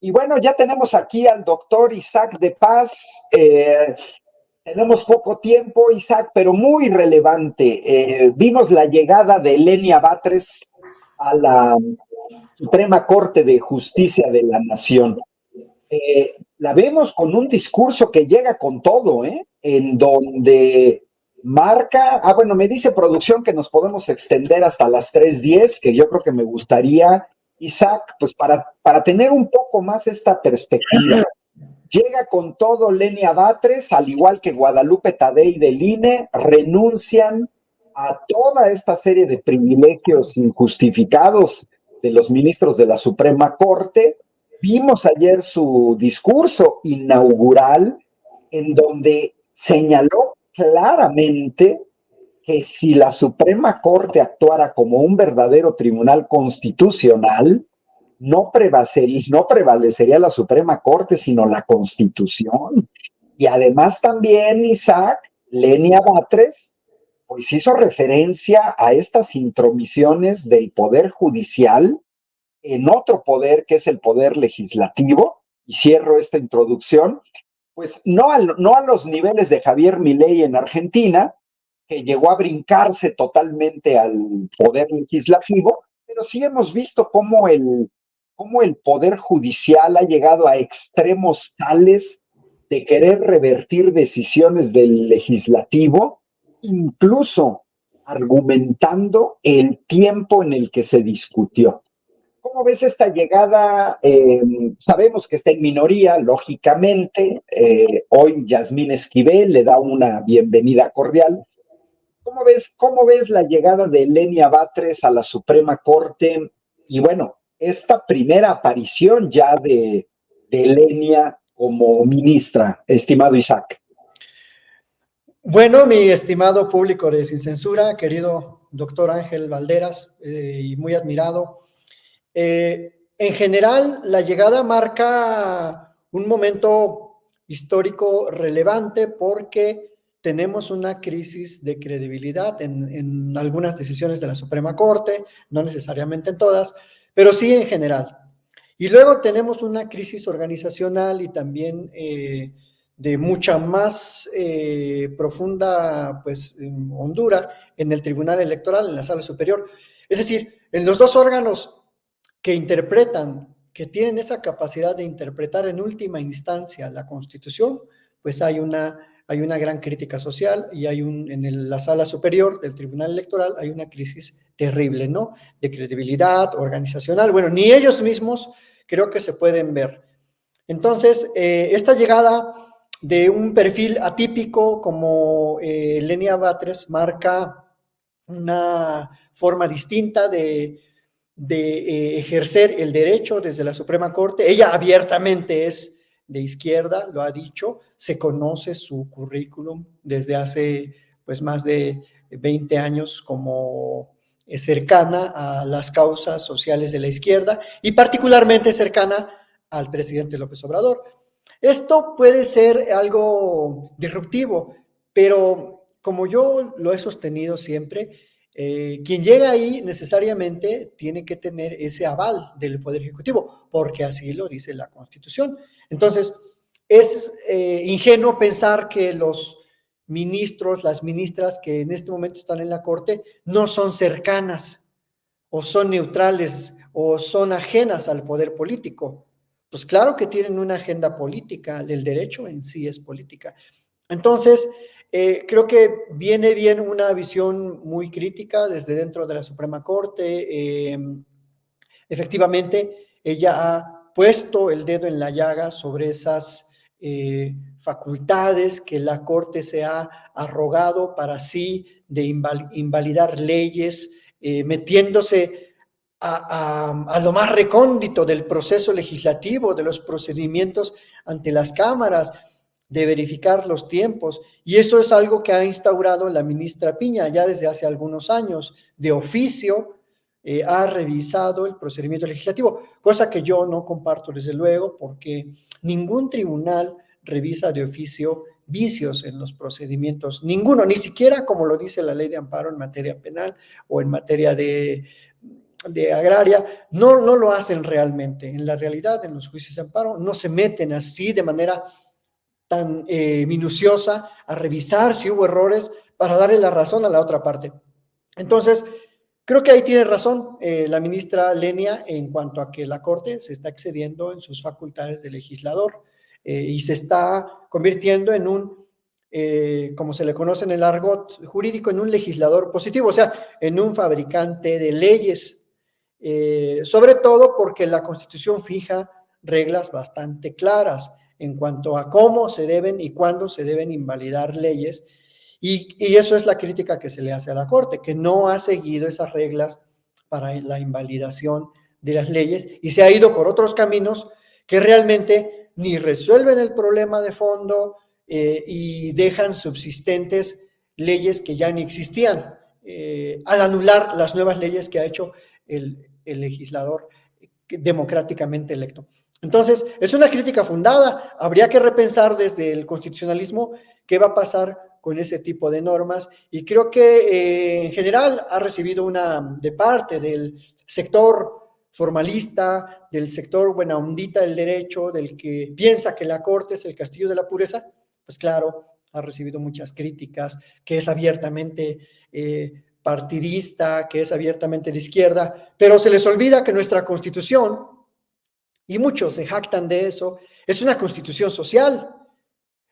Y bueno, ya tenemos aquí al doctor Isaac de Paz. Tenemos poco tiempo, Isaac, pero muy relevante. Vimos la llegada de Lenia Batres a la Suprema Corte de Justicia de la Nación. La vemos con un discurso que llega con todo, ¿eh? En donde marca, bueno, me dice producción que nos podemos extender hasta las 3:10, que yo creo que me gustaría, Isaac, pues para tener un poco más esta perspectiva. Llega con todo Lenia Batres, al igual que Guadalupe Tadei del INE, renuncian a toda esta serie de privilegios injustificados de los ministros de la Suprema Corte. Vimos ayer su discurso inaugural en donde señaló claramente que si la Suprema Corte actuara como un verdadero tribunal constitucional, no prevalecería la Suprema Corte, sino la Constitución. Y además también, Isaac, Lenia Batres, pues hizo referencia a estas intromisiones del Poder Judicial en otro poder que es el Poder Legislativo, y cierro esta introducción, pues no a los niveles de Javier Milei en Argentina, que llegó a brincarse totalmente al Poder Legislativo, pero sí hemos visto cómo el Poder Judicial ha llegado a extremos tales de querer revertir decisiones del legislativo, incluso argumentando el tiempo en el que se discutió. ¿Cómo ves esta llegada? Sabemos que está en minoría, lógicamente. Hoy Yasmín Esquivel le da una bienvenida cordial. ¿Cómo ves la llegada de Lenia Batres a la Suprema Corte? Y bueno, esta primera aparición ya de Lenia como ministra, estimado Isaac. Bueno, mi estimado público de Sin Censura, querido doctor Ángel Valderas, y muy admirado. En general, la llegada marca un momento histórico relevante porque tenemos una crisis de credibilidad en algunas decisiones de la Suprema Corte, no necesariamente en todas, pero sí en general. Y luego tenemos una crisis organizacional y también de mucha más profunda pues, hondura en el Tribunal Electoral, en la Sala Superior. Es decir, en los dos órganos que interpretan, que tienen esa capacidad de interpretar en última instancia la Constitución, pues hay una gran crítica social y en la Sala Superior del Tribunal Electoral hay una crisis terrible, ¿no? De credibilidad organizacional. Bueno, ni ellos mismos creo que se pueden ver. Entonces, esta llegada de un perfil atípico como Lenia Batres marca una forma distinta de ejercer el derecho desde la Suprema Corte. Ella abiertamente es de izquierda, lo ha dicho, se conoce su currículum desde hace pues más de 20 años como cercana a las causas sociales de la izquierda y particularmente cercana al presidente López Obrador. Esto puede ser algo disruptivo, pero como yo lo he sostenido siempre, quien llega ahí necesariamente tiene que tener ese aval del Poder Ejecutivo, porque así lo dice la Constitución. Entonces, es ingenuo pensar que los ministros, las ministras que en este momento están en la Corte, no son cercanas, o son neutrales, o son ajenas al poder político. Pues claro que tienen una agenda política, el derecho en sí es política. Entonces, creo que viene bien una visión muy crítica desde dentro de la Suprema Corte. Efectivamente, ella ha puesto el dedo en la llaga sobre esas facultades que la Corte se ha arrogado para sí de invalidar leyes, metiéndose a lo más recóndito del proceso legislativo, de los procedimientos ante las cámaras, de verificar los tiempos. Y eso es algo que ha instaurado la ministra Piña ya desde hace algunos años. De oficio ha revisado el procedimiento legislativo, cosa que yo no comparto desde luego, porque ningún tribunal revisa de oficio vicios en los procedimientos, ninguno, ni siquiera como lo dice la ley de amparo en materia penal o en materia de de agraria, no lo hacen realmente. En la realidad, en los juicios de amparo, no se meten así de manera tan minuciosa a revisar si hubo errores para darle la razón a la otra parte. Entonces, creo que ahí tiene razón la ministra Lenia en cuanto a que la Corte se está excediendo en sus facultades de legislador y se está convirtiendo en un, como se le conoce en el argot jurídico, en un legislador positivo, o sea, en un fabricante de leyes, sobre todo porque la Constitución fija reglas bastante claras en cuanto a cómo se deben y cuándo se deben invalidar leyes. Y eso es la crítica que se le hace a la Corte, que no ha seguido esas reglas para la invalidación de las leyes y se ha ido por otros caminos que realmente ni resuelven el problema de fondo y dejan subsistentes leyes que ya ni existían, al anular las nuevas leyes que ha hecho el legislador democráticamente electo. Entonces, es una crítica fundada. Habría que repensar desde el constitucionalismo qué va a pasar con ese tipo de normas y creo que en general ha recibido una de parte del sector formalista, del sector buena ondita del derecho, del que piensa que la Corte es el castillo de la pureza, pues claro, ha recibido muchas críticas, que es abiertamente partidista, que es abiertamente de izquierda, pero se les olvida que nuestra Constitución, y muchos se jactan de eso, es una Constitución social,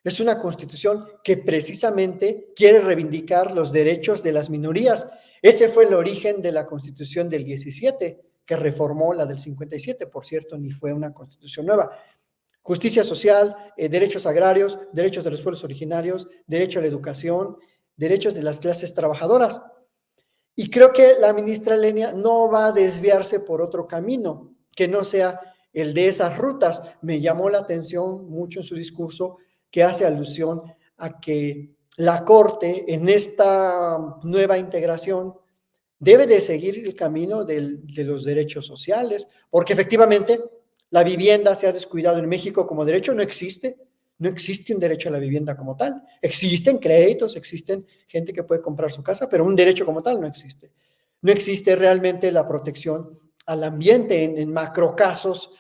es una Constitución que precisamente quiere reivindicar los derechos de las minorías. Ese fue el origen de la Constitución del 17, que reformó la del 57, por cierto, ni fue una Constitución nueva. Justicia social, derechos agrarios, derechos de los pueblos originarios, derecho a la educación, derechos de las clases trabajadoras. Y creo que la ministra Lenia no va a desviarse por otro camino, que no sea el de esas rutas. Me llamó la atención mucho en su discurso que hace alusión a que la Corte en esta nueva integración debe de seguir el camino de los derechos sociales, porque efectivamente la vivienda se ha descuidado en México como derecho, no existe. No existe un derecho a la vivienda como tal. Existen créditos, existen gente que puede comprar su casa, pero un derecho como tal no existe. No existe realmente la protección al ambiente en macro casos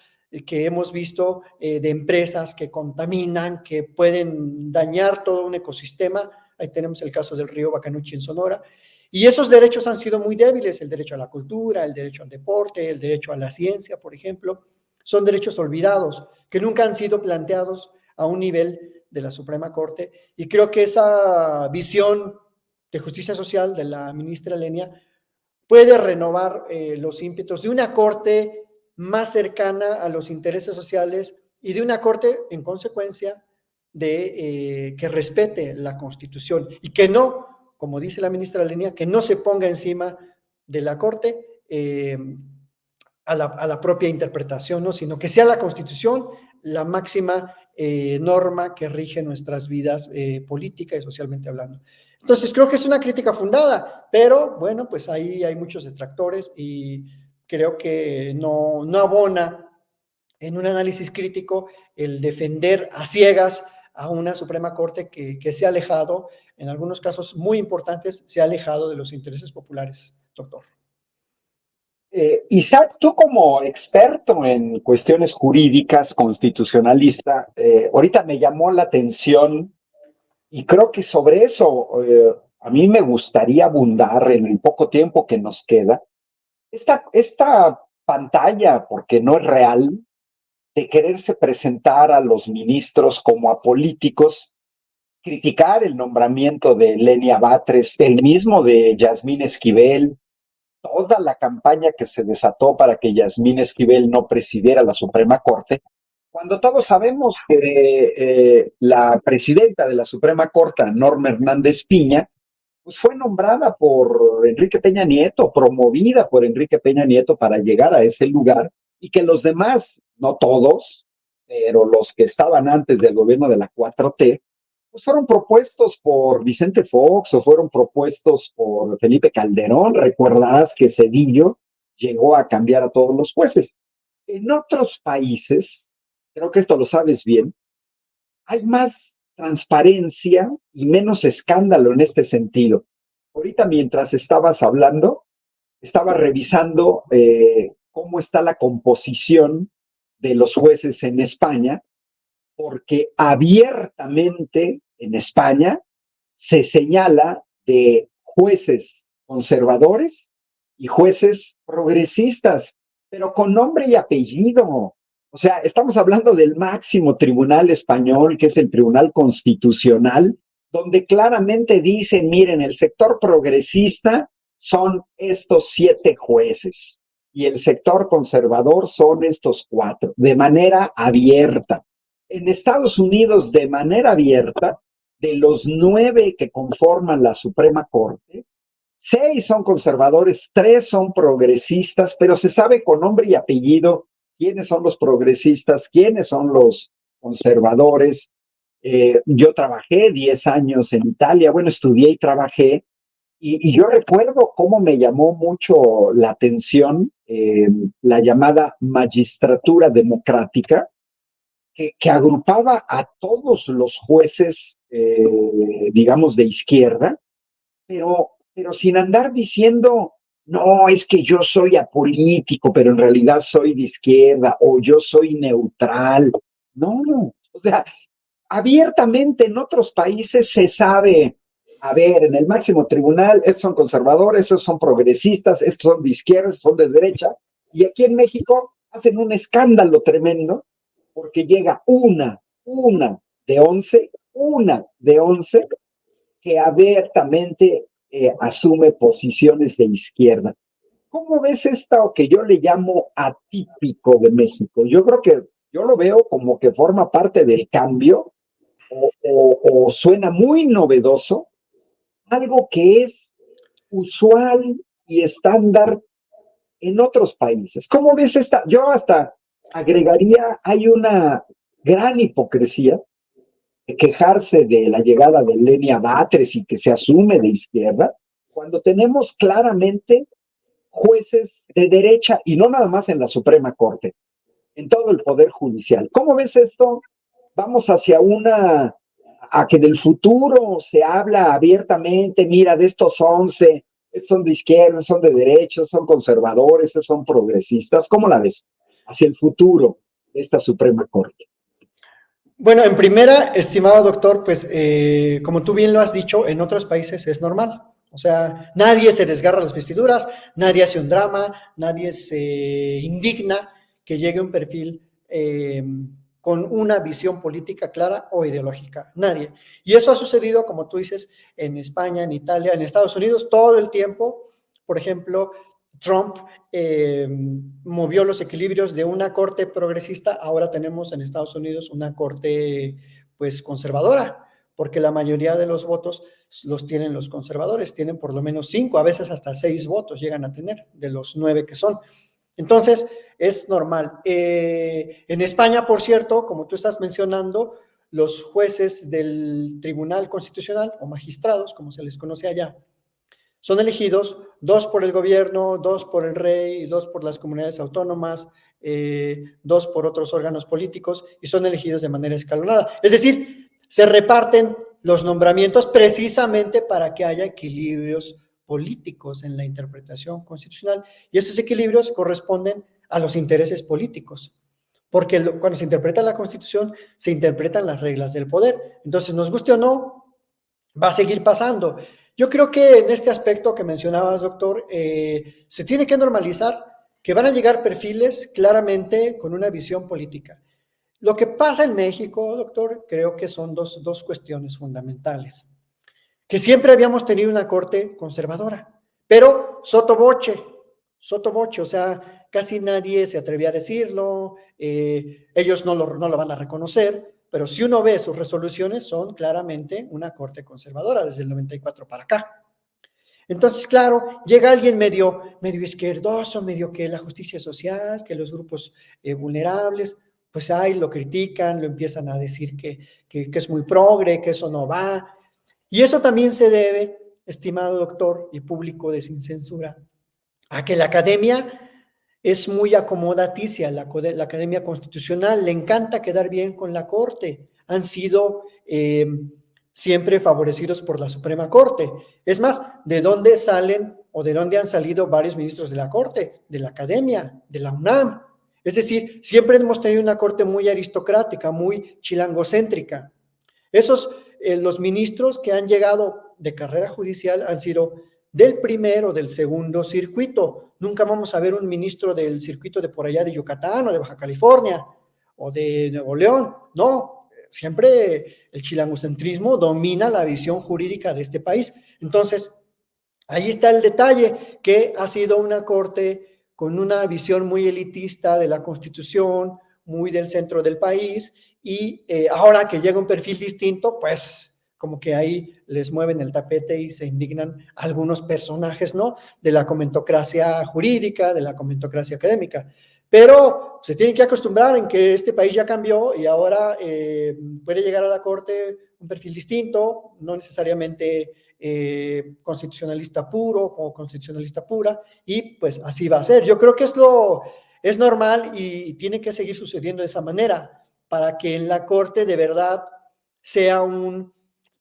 que hemos visto de empresas que contaminan, que pueden dañar todo un ecosistema. Ahí tenemos el caso del río Bacanuchi en Sonora. Y esos derechos han sido muy débiles, el derecho a la cultura, el derecho al deporte, el derecho a la ciencia, por ejemplo. Son derechos olvidados, que nunca han sido planteados a un nivel de la Suprema Corte. Y creo que esa visión de justicia social de la ministra Lenia puede renovar los ímpetus de una Corte más cercana a los intereses sociales y de una Corte, en consecuencia, que respete la Constitución y que no, como dice la ministra Lenia, que no se ponga encima de la Corte a la propia interpretación, ¿no? Sino que sea la Constitución la máxima norma que rige nuestras vidas política y socialmente hablando. Entonces, creo que es una crítica fundada, pero bueno, pues ahí hay muchos detractores y creo que no abona en un análisis crítico el defender a ciegas a una Suprema Corte que se ha alejado, en algunos casos muy importantes, se ha alejado de los intereses populares, doctor. Isaac, tú como experto en cuestiones jurídicas, constitucionalista, ahorita me llamó la atención y creo que sobre eso a mí me gustaría abundar en el poco tiempo que nos queda. Esta pantalla, porque no es real, de quererse presentar a los ministros como a políticos, criticar el nombramiento de Lenia Batres, el mismo de Yasmín Esquivel, toda la campaña que se desató para que Yasmín Esquivel no presidiera la Suprema Corte, cuando todos sabemos que la presidenta de la Suprema Corte, Norma Hernández Piña, pues fue nombrada por Enrique Peña Nieto, promovida por Enrique Peña Nieto para llegar a ese lugar, y que los demás, no todos, pero los que estaban antes del gobierno de la 4T, pues fueron propuestos por Vicente Fox o fueron propuestos por Felipe Calderón. Recordarás que Cedillo llegó a cambiar a todos los jueces. En otros países, creo que esto lo sabes bien, hay más transparencia y menos escándalo en este sentido. Ahorita mientras estabas hablando, estaba revisando cómo está la composición de los jueces en España, porque abiertamente en España se señala de jueces conservadores y jueces progresistas, pero con nombre y apellido. O sea, estamos hablando del máximo tribunal español, que es el Tribunal Constitucional, donde claramente dicen, miren, el sector progresista son estos 7 jueces y el sector conservador son estos 4, de manera abierta. En Estados Unidos, de manera abierta, de los 9 que conforman la Suprema Corte, 6 son conservadores, 3 son progresistas, pero se sabe con nombre y apellido quiénes son los progresistas, quiénes son los conservadores. Yo trabajé 10 años en Italia, bueno, estudié y trabajé, y yo recuerdo cómo me llamó mucho la atención la llamada magistratura democrática, que agrupaba a todos los jueces, digamos, de izquierda, pero sin andar diciendo, no, es que yo soy apolítico, pero en realidad soy de izquierda, o yo soy neutral. No, o sea, abiertamente en otros países se sabe, a ver, en el máximo tribunal, estos son conservadores, estos son progresistas, estos son de izquierda, estos son de derecha, y aquí en México hacen un escándalo tremendo porque llega una de 11 que abiertamente asume posiciones de izquierda. ¿Cómo ves esto que yo le llamo atípico de México? Yo creo que yo lo veo como que forma parte del cambio o suena muy novedoso, algo que es usual y estándar en otros países. ¿Cómo ves esta? Yo hasta agregaría, hay una gran hipocresía de quejarse de la llegada de Lenia Batres y que se asume de izquierda, cuando tenemos claramente jueces de derecha y no nada más en la Suprema Corte, en todo el Poder Judicial. ¿Cómo ves esto? Vamos hacia a que del futuro se habla abiertamente, mira, de estos 11, estos son de izquierda, son de derecha, son conservadores, son progresistas. ¿Cómo la ves? Hacia el futuro de esta Suprema Corte. Bueno, en primera, estimado doctor, pues como tú bien lo has dicho, en otros países es normal. O sea, nadie se desgarra las vestiduras, nadie hace un drama, nadie se indigna que llegue un perfil con una visión política clara o ideológica. Nadie. Y eso ha sucedido, como tú dices, en España, en Italia, en Estados Unidos, todo el tiempo. Por ejemplo, Trump movió los equilibrios de una corte progresista, ahora tenemos en Estados Unidos una corte pues conservadora, porque la mayoría de los votos los tienen los conservadores, tienen por lo menos 5, a veces hasta 6 votos llegan a tener de los 9 que son. Entonces, es normal. En España, por cierto, como tú estás mencionando, los jueces del Tribunal Constitucional o magistrados, como se les conoce allá, son elegidos 2 por el gobierno, 2 por el rey, 2 por las comunidades autónomas, 2 por otros órganos políticos y son elegidos de manera escalonada. Es decir, se reparten los nombramientos precisamente para que haya equilibrios políticos en la interpretación constitucional y esos equilibrios corresponden a los intereses políticos. Porque cuando se interpreta la Constitución, se interpretan las reglas del poder. Entonces, nos guste o no, va a seguir pasando. Yo creo que en este aspecto que mencionabas, doctor, se tiene que normalizar que van a llegar perfiles claramente con una visión política. Lo que pasa en México, doctor, creo que son dos cuestiones fundamentales. Que siempre habíamos tenido una corte conservadora, pero sotto voce, o sea, casi nadie se atrevía a decirlo, ellos no lo van a reconocer, pero si uno ve sus resoluciones, son claramente una corte conservadora desde el 94 para acá. Entonces, claro, llega alguien medio izquierdoso, medio que la justicia social, que los grupos vulnerables, pues ahí lo critican, lo empiezan a decir que es muy progre, que eso no va. Y eso también se debe, estimado doctor y público de Sin Censura, a que la academia es muy acomodaticia, la academia constitucional, le encanta quedar bien con la Corte, han sido siempre favorecidos por la Suprema Corte. Es más, ¿de dónde salen o de dónde han salido varios ministros de la Corte, de la Academia, de la UNAM. Es decir, siempre hemos tenido una Corte muy aristocrática, muy chilangocéntrica. Los ministros que han llegado de carrera judicial han sido del primer o del segundo circuito. Nunca vamos a ver un ministro del circuito de por allá de Yucatán o de Baja California o de Nuevo León. No, siempre el chilangocentrismo domina la visión jurídica de este país. Entonces, ahí está el detalle, que ha sido una corte con una visión muy elitista de la Constitución, muy del centro del país, y ahora que llega un perfil distinto, pues como que ahí les mueven el tapete y se indignan algunos personajes, ¿no? De la comentocracia jurídica, de la comentocracia académica. Pero se tienen que acostumbrar en que este país ya cambió y ahora puede llegar a la corte un perfil distinto, no necesariamente constitucionalista puro o constitucionalista pura, y pues así va a ser. Yo creo que es normal y tiene que seguir sucediendo de esa manera para que en la corte de verdad sea un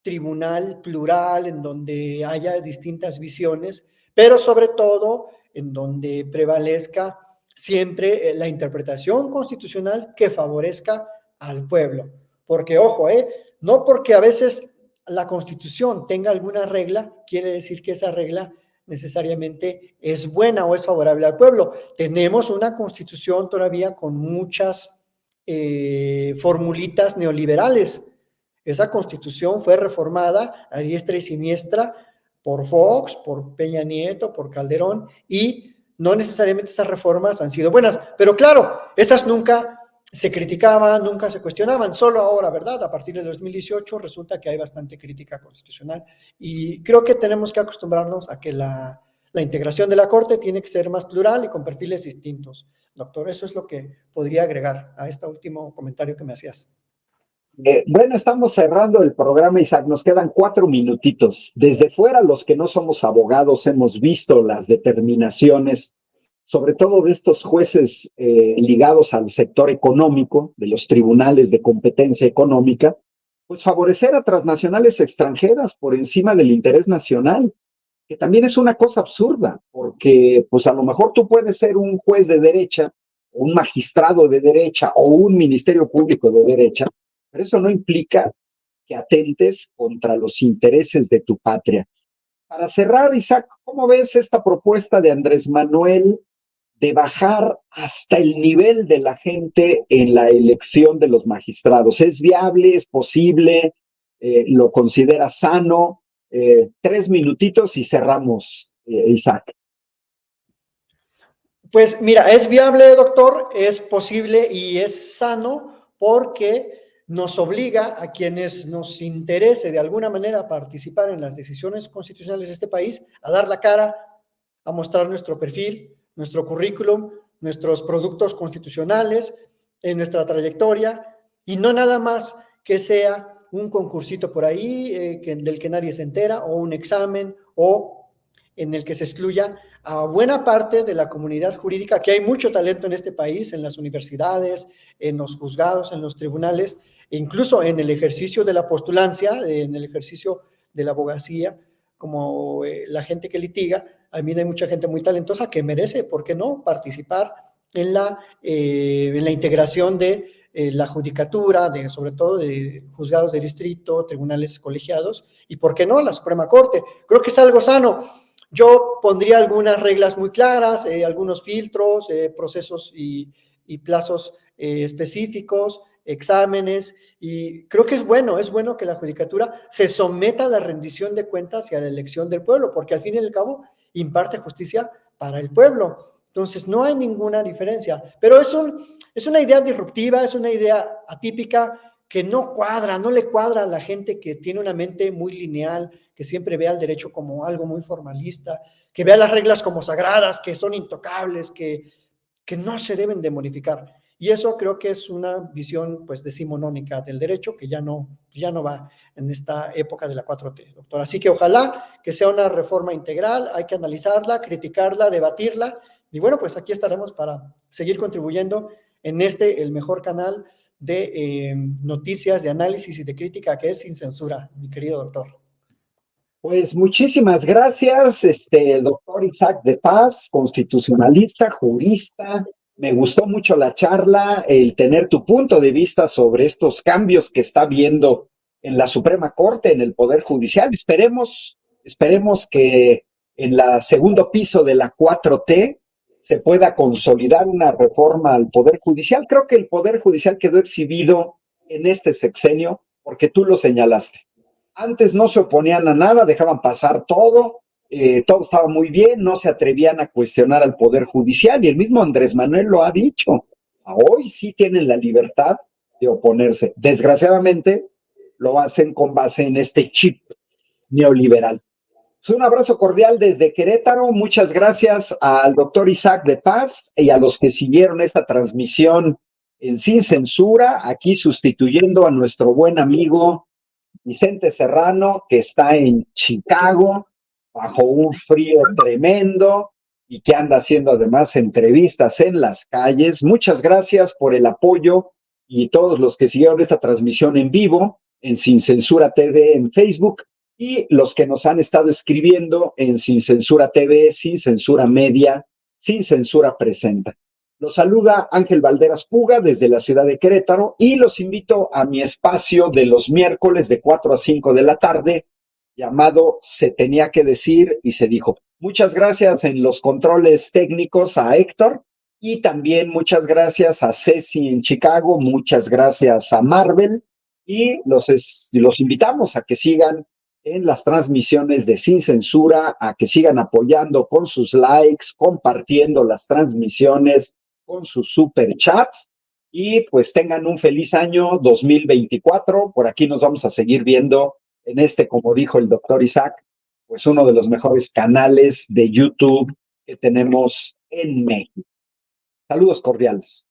tribunal plural en donde haya distintas visiones, pero sobre todo en donde prevalezca siempre la interpretación constitucional que favorezca al pueblo. Porque, ojo, no porque a veces la Constitución tenga alguna regla, quiere decir que esa regla necesariamente es buena o es favorable al pueblo. Tenemos una Constitución todavía con muchas formulitas neoliberales. Esa Constitución fue reformada a diestra y siniestra por Fox, por Peña Nieto, por Calderón, y no necesariamente esas reformas han sido buenas, pero claro, esas nunca se criticaban, nunca se cuestionaban, solo ahora, ¿verdad? A partir del 2018 resulta que hay bastante crítica constitucional y creo que tenemos que acostumbrarnos a que la integración de la Corte tiene que ser más plural y con perfiles distintos. Doctor, eso es lo que podría agregar a este último comentario que me hacías. Bueno, estamos cerrando el programa, Isaac. Nos quedan 4 minutitos. Desde fuera, los que no somos abogados, hemos visto las determinaciones, sobre todo de estos jueces ligados al sector económico, de los tribunales de competencia económica, pues favorecer a transnacionales extranjeras por encima del interés nacional, que también es una cosa absurda, porque pues a lo mejor tú puedes ser un juez de derecha, un magistrado de derecha o un ministerio público de derecha, pero eso no implica que atentes contra los intereses de tu patria. Para cerrar, Isaac, ¿cómo ves esta propuesta de Andrés Manuel de bajar hasta el nivel de la gente en la elección de los magistrados? ¿Es viable? ¿Es posible? ¿Lo consideras sano? 3 minutitos y cerramos, Isaac. Pues mira, es viable, doctor, es posible y es sano porque nos obliga a quienes nos interese de alguna manera participar en las decisiones constitucionales de este país a dar la cara, a mostrar nuestro perfil, nuestro currículum, nuestros productos constitucionales, en nuestra trayectoria y no nada más que sea un concursito por ahí del que nadie se entera o un examen o en el que se excluya a buena parte de la comunidad jurídica, que hay mucho talento en este país, en las universidades, en los juzgados, en los tribunales, e incluso en el ejercicio de la postulancia, en el ejercicio de la abogacía, como la gente que litiga. También hay mucha gente muy talentosa que merece, ¿por qué no?, participar en la integración de la judicatura, sobre todo de juzgados de distrito, tribunales colegiados, y ¿por qué no?, la Suprema Corte. Creo que es algo sano. Yo pondría algunas reglas muy claras, algunos filtros, procesos y plazos específicos, exámenes, y creo que es bueno que la judicatura se someta a la rendición de cuentas y a la elección del pueblo, porque al fin y al cabo imparte justicia para el pueblo. Entonces no hay ninguna diferencia, pero es una idea disruptiva, es una idea atípica que no cuadra, no le cuadra a la gente que tiene una mente muy lineal, que siempre ve al derecho como algo muy formalista, que vea las reglas como sagradas, que son intocables, que no se deben de modificar. Y eso creo que es una visión pues decimonónica del derecho que ya no va en esta época de la 4T, doctor. Así que ojalá que sea una reforma integral, hay que analizarla, criticarla, debatirla, y bueno, pues aquí estaremos para seguir contribuyendo en el mejor canal de noticias, de análisis y de crítica que es Sin Censura, mi querido doctor. Pues muchísimas gracias, doctor Isaac de Paz, constitucionalista, jurista. Me gustó mucho la charla, el tener tu punto de vista sobre estos cambios que está viendo en la Suprema Corte, en el Poder Judicial. Esperemos que en la segundo piso de la 4T se pueda consolidar una reforma al Poder Judicial. Creo que el Poder Judicial quedó exhibido en este sexenio porque tú lo señalaste. Antes no se oponían a nada, dejaban pasar todo estaba muy bien, no se atrevían a cuestionar al Poder Judicial y el mismo Andrés Manuel lo ha dicho. A hoy sí tienen la libertad de oponerse. Desgraciadamente lo hacen con base en este chip neoliberal. Un abrazo cordial desde Querétaro. Muchas gracias al doctor Isaac de Paz y a los que siguieron esta transmisión en Sin Censura, aquí sustituyendo a nuestro buen amigo Vicente Serrano, que está en Chicago, bajo un frío tremendo y que anda haciendo además entrevistas en las calles. Muchas gracias por el apoyo y todos los que siguieron esta transmisión en vivo en Sin Censura TV en Facebook y los que nos han estado escribiendo en Sin Censura TV, Sin Censura Media, Sin Censura Presenta. Los saluda Ángel Valderas Puga desde la ciudad de Querétaro y los invito a mi espacio de los miércoles de 4 a 5 de la tarde llamado Se tenía que decir y se dijo. Muchas gracias en los controles técnicos a Héctor y también muchas gracias a Ceci en Chicago, muchas gracias a Marvel y los invitamos a que sigan en las transmisiones de Sin Censura, a que sigan apoyando con sus likes, compartiendo las transmisiones, con sus super chats y pues tengan un feliz año 2024. Por aquí nos vamos a seguir viendo en como dijo el doctor Isaac, pues uno de los mejores canales de YouTube que tenemos en México. Saludos cordiales.